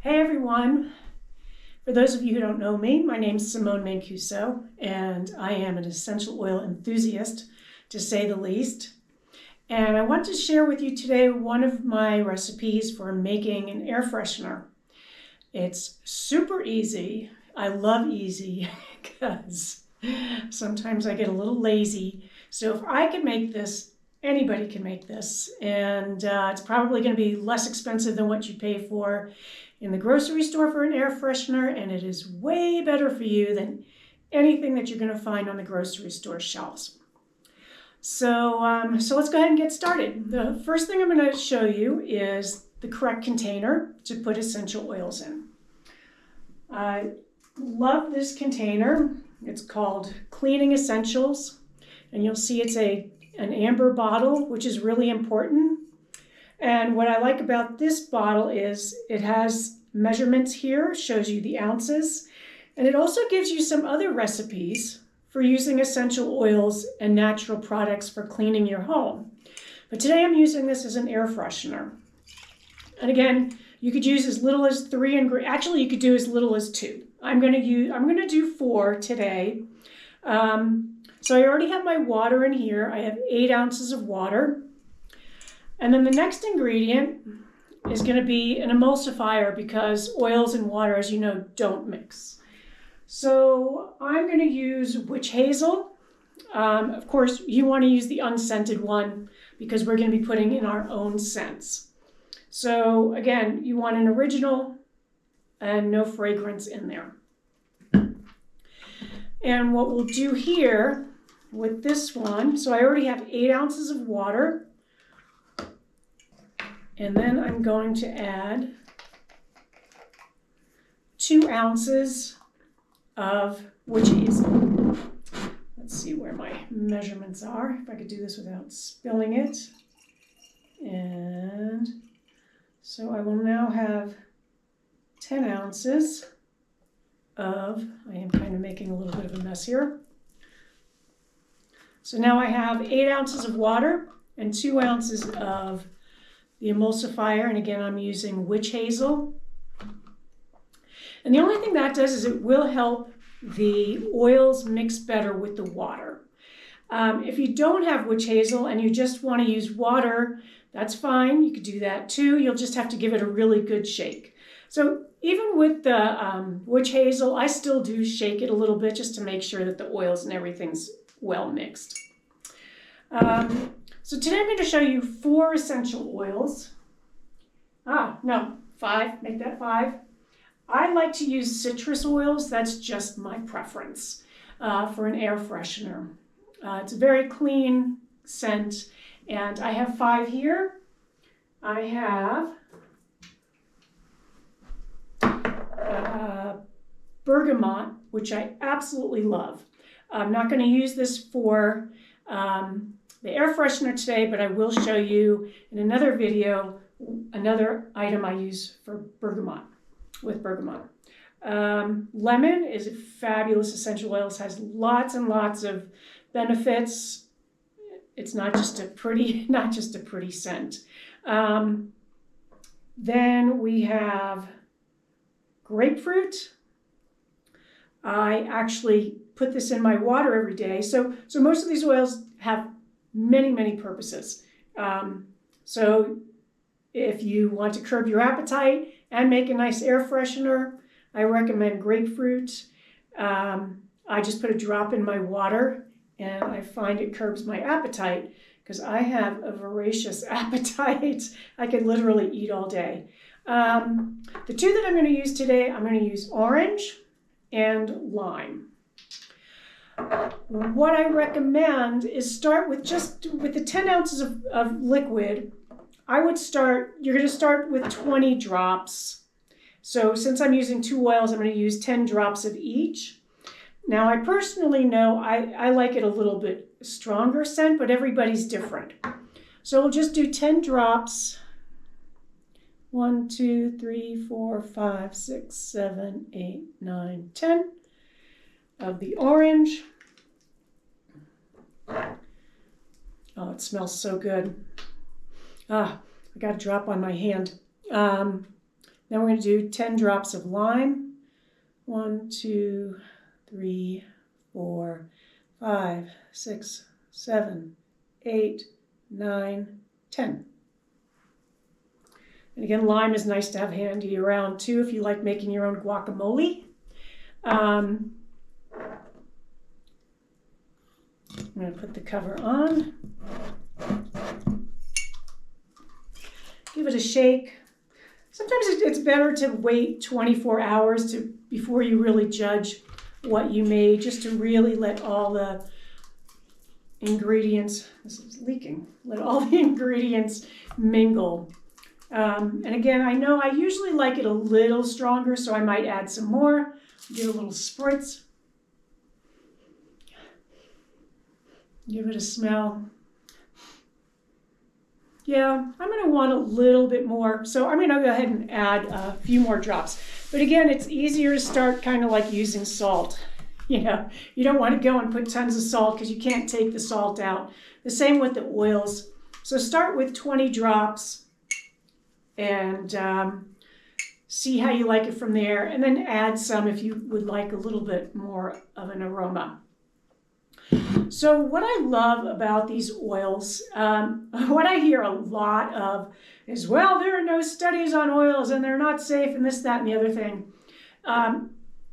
Hey everyone! For those of you who don't know me, my name is Simone Mancuso, and I am an essential oil enthusiast, to say the least. And I want to share with you today one of my recipes for making an air freshener. It's super easy. I love easy because sometimes I get a little lazy. So if I can make this, anybody can make this. And it's probably going to be less expensive than what you pay for in the grocery store for an air freshener, and it is way better for you than anything that you're going to find on the grocery store shelves. So let's go ahead and get started. The first thing I'm going to show you is the correct container to put essential oils in. I love this container. It's called Cleaning Essentials, and you'll see it's an amber bottle, which is really important. And what I like about this bottle is it has measurements here, shows you the ounces, and it also gives you some other recipes for using essential oils and natural products for cleaning your home. But today I'm using this as an air freshener. And again, you could use as little as 3 ingredients. Actually, you could do as little as 2. I'm going to do 4 today. So I already have my water in here. I have 8 ounces of water. And then the next ingredient is going to be an emulsifier because oils and water, as you know, don't mix. So I'm going to use witch hazel. Of course, you want to use the unscented one because we're going to be putting in our own scents. So again, you want an original and no fragrance in there. And what we'll do here with this one, so I already have 8 ounces of water. And then I'm going to add 2 ounces of witch hazel. Let's see where my measurements are, if I could do this without spilling it. And so I will now have 10 ounces of, I am kind of making a little bit of a mess here. So now I have 8 ounces of water and 2 ounces of the emulsifier, and again, I'm using witch hazel. And the only thing that does is it will help the oils mix better with the water. If you don't have witch hazel and you just want to use water, that's fine. You could do that too. You'll just have to give it a really good shake. So even with the witch hazel, I still do shake it a little bit just to make sure that the oils and everything's well mixed. So today I'm going to show you 4 essential oils. No, 5, make that 5. I like to use citrus oils, that's just my preference for an air freshener. It's a very clean scent, and I have 5 here. I have bergamot, which I absolutely love. I'm not going to use this for the air freshener today, but I will show you in another video another item I use for bergamot, with bergamot. Lemon is a fabulous essential oil. It has lots and lots of benefits. It's not just a pretty scent. Then we have grapefruit. I actually put this in my water every day. So most of these oils have many purposes. So if you want to curb your appetite and make a nice air freshener, I recommend grapefruit. I just put a drop in my water and I find it curbs my appetite because I have a voracious appetite. I could literally eat all day. The 2 that I'm going to use today, I'm going to use orange and lime. What I recommend is start with the 10 ounces of liquid. You're going to start with 20 drops. So since I'm using 2 oils, I'm going to use 10 drops of each. Now I personally know I like it a little bit stronger scent, but everybody's different. So we'll just do 10 drops. 1, 2, 3, 4, 5, 6, 7, 8, 9, 10 of the orange. Oh, it smells so good. I got a drop on my hand. Then we're going to do 10 drops of lime. 1, 2, 3, 4, 5, 6, 7, 8, 9, 10. And again, lime is nice to have handy around too if you like making your own guacamole. I'm going to put the cover on. Give it a shake. Sometimes it's better to wait 24 hours before you really judge what you made, just to really let all the ingredients, this is leaking, let all the ingredients mingle. And again, I know I usually like it a little stronger, so I might add some more. Give it a little spritz. Give it a smell. Yeah, I'm going to want a little bit more, so I'm going to go ahead and add a few more drops. But again, it's easier to start kind of like using salt. You know, you don't want to go and put tons of salt because you can't take the salt out. The same with the oils. So start with 20 drops and see how you like it from there, and then add some if you would like a little bit more of an aroma. So what I love about these oils, what I hear a lot of is, well, there are no studies on oils and they're not safe and this, that, and the other thing.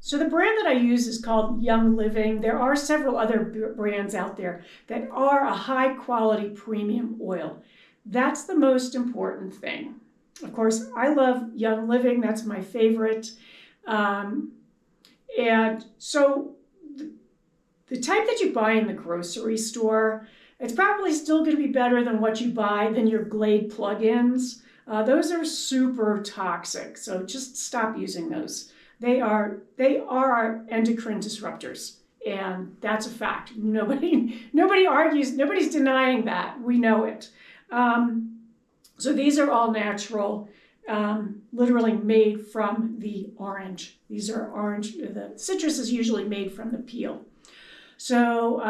So the brand that I use is called Young Living. There are several other brands out there that are a high quality premium oil. That's the most important thing. Of course, I love Young Living. That's my favorite. And so the type that you buy in the grocery store, it's probably still going to be better than what you buy than your Glade plug-ins. Those are super toxic, so just stop using those. They are endocrine disruptors, and that's a fact. Nobody argues, nobody's denying that. We know it. So these are all natural, literally made from the orange. These are orange. The citrus is usually made from the peel. So,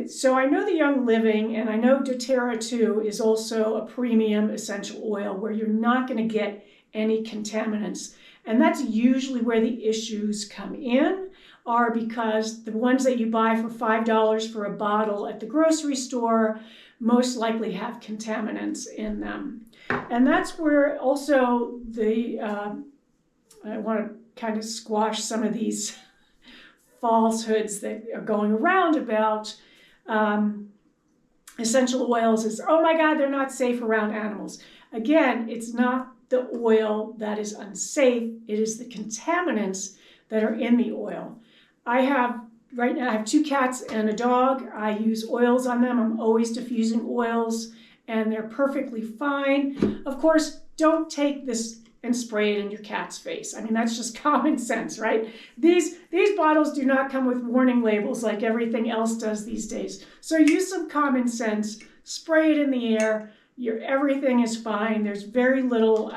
so I know the Young Living, and I know doTERRA too is also a premium essential oil where you're not going to get any contaminants. And that's usually where the issues come in, are because the ones that you buy for $5 for a bottle at the grocery store most likely have contaminants in them. And that's where also I want to kind of squash some of these falsehoods that are going around about essential oils is, oh my God, they're not safe around animals. Again, it's not the oil that is unsafe, it is the contaminants that are in the oil. Right now I have 2 cats and a dog. I use oils on them. I'm always diffusing oils and they're perfectly fine. Of course, don't take this and spray it in your cat's face. I mean, that's just common sense, right? These bottles do not come with warning labels like everything else does these days. So use some common sense, spray it in the air, everything is fine. There's very little,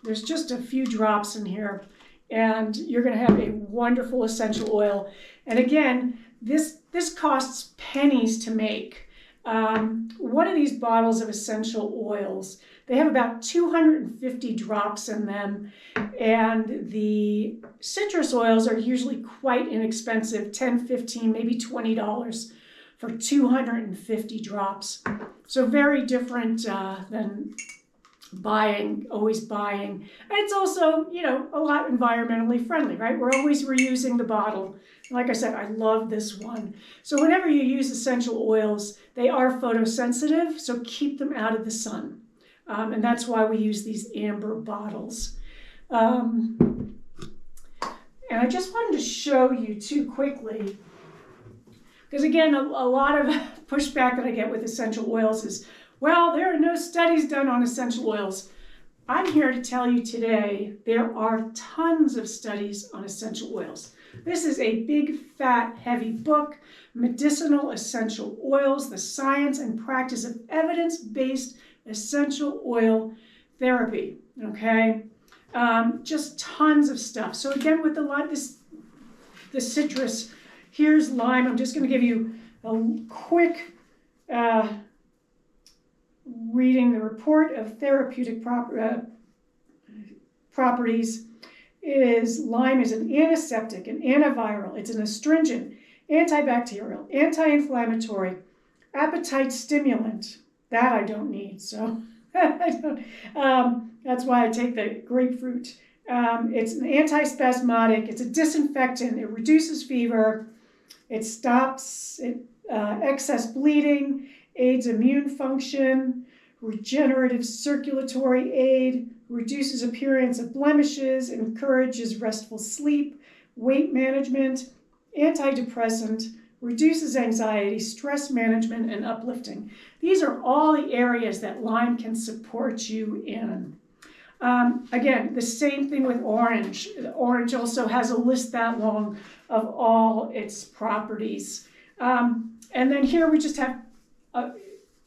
there's just a few drops in here, and you're gonna have a wonderful essential oil. And again, this costs pennies to make. One of these bottles of essential oils, they have about 250 drops in them, and the citrus oils are usually quite inexpensive, $10, $15, maybe $20 for 250 drops. So very different than always buying. And it's also, you know, a lot environmentally friendly, right? We're always reusing the bottle. Like I said, I love this one. So whenever you use essential oils, they are photosensitive, so keep them out of the sun. And that's why we use these amber bottles. And I just wanted to show you too quickly, because again, a lot of pushback that I get with essential oils is, well, there are no studies done on essential oils. I'm here to tell you today, there are tons of studies on essential oils. This is a big, fat, heavy book, Medicinal Essential Oils, the Science and Practice of Evidence-Based Essential Oil Therapy, okay? Just tons of stuff. So again, with the citrus, here's lime. I'm just gonna give you a quick reading the report of therapeutic properties, is lime is an antiseptic, an antiviral, it's an astringent, antibacterial, anti-inflammatory, appetite stimulant. That I don't need, so I don't, that's why I take the grapefruit. It's an antispasmodic, it's a disinfectant, it reduces fever, it stops excess bleeding, aids immune function, regenerative circulatory aid, reduces appearance of blemishes, encourages restful sleep, weight management, antidepressant, reduces anxiety, stress management, and uplifting. These are all the areas that lime can support you in. Again, the same thing with orange. Orange also has a list that long of all its properties. And then here we just have,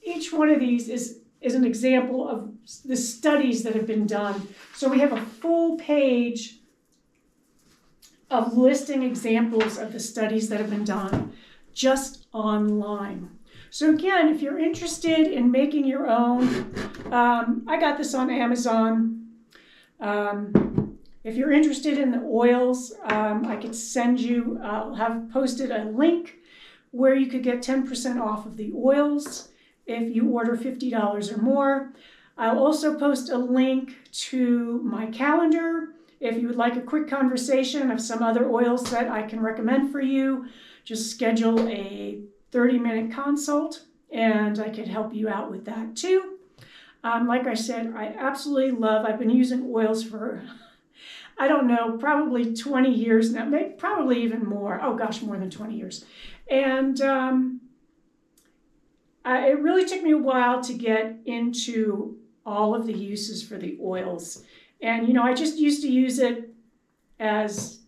each one of these is an example of the studies that have been done. So we have a full page of listing examples of the studies that have been done just on lime. So again, if you're interested in making your own, I got this on Amazon. If you're interested in the oils, I could send you, I'll have posted a link where you could get 10% off of the oils if you order $50 or more. I'll also post a link to my calendar if you would like a quick conversation of some other oils that I can recommend for you. Just schedule a 30-minute consult and I could help you out with that too. Like I said, I absolutely love, I've been using oils for, I don't know, probably 20 years now, maybe probably even more. Oh gosh, more than 20 years. And it really took me a while to get into all of the uses for the oils. And, you know, I just used to use it as,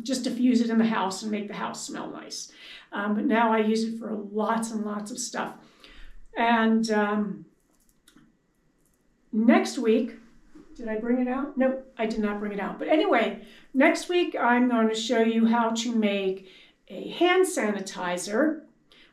just diffuse it in the house and make the house smell nice. But now I use it for lots and lots of stuff. And next week, did I bring it out? Nope, I did not bring it out. But anyway, next week I'm going to show you how to make a hand sanitizer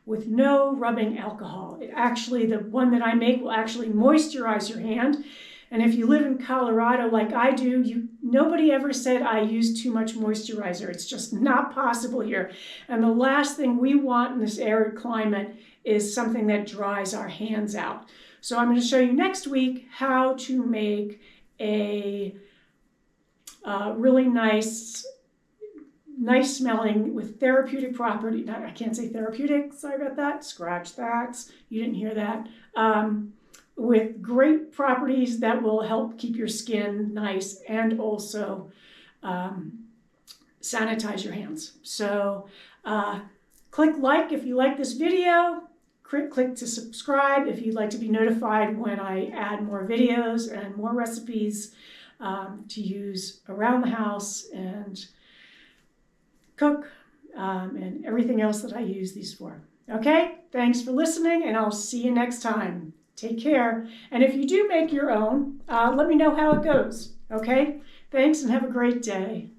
with no rubbing alcohol. It actually, the one that I make will actually moisturize your hand. And if you live in Colorado like I do, nobody ever said I use too much moisturizer. It's just not possible here. And the last thing we want in this arid climate is something that dries our hands out. So I'm going to show you next week how to make a really nice smelling with therapeutic property. I can't say therapeutic, sorry about that, scratch that, you didn't hear that. With great properties that will help keep your skin nice and also sanitize your hands. So click like if you like this video, click to subscribe if you'd like to be notified when I add more videos and more recipes to use around the house and cook, and everything else that I use these for. Okay, thanks for listening, and I'll see you next time. Take care. And if you do make your own, let me know how it goes. Okay, thanks and have a great day.